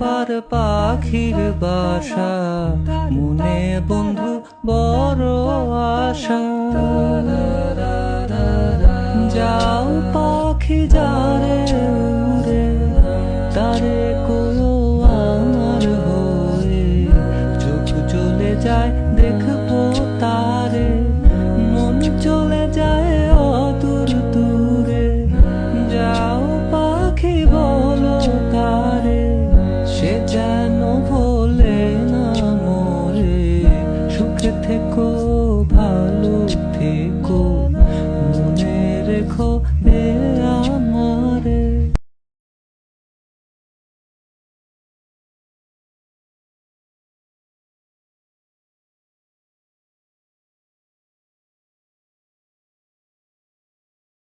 পার পাখির বাসা, মনে বন্ধু বড় আশা। যাও পাখি যারে উড়ে, তারে কোয়ো আমার হয়ে, চোখ চলে যায় দেখবো তারে, মন চলে যায় অদূর দূরে। যাও পাখি বলো তারে, সে যেন ভোলে না মোরে। সুখে থেকো ভালো থেকো, মনে রেখো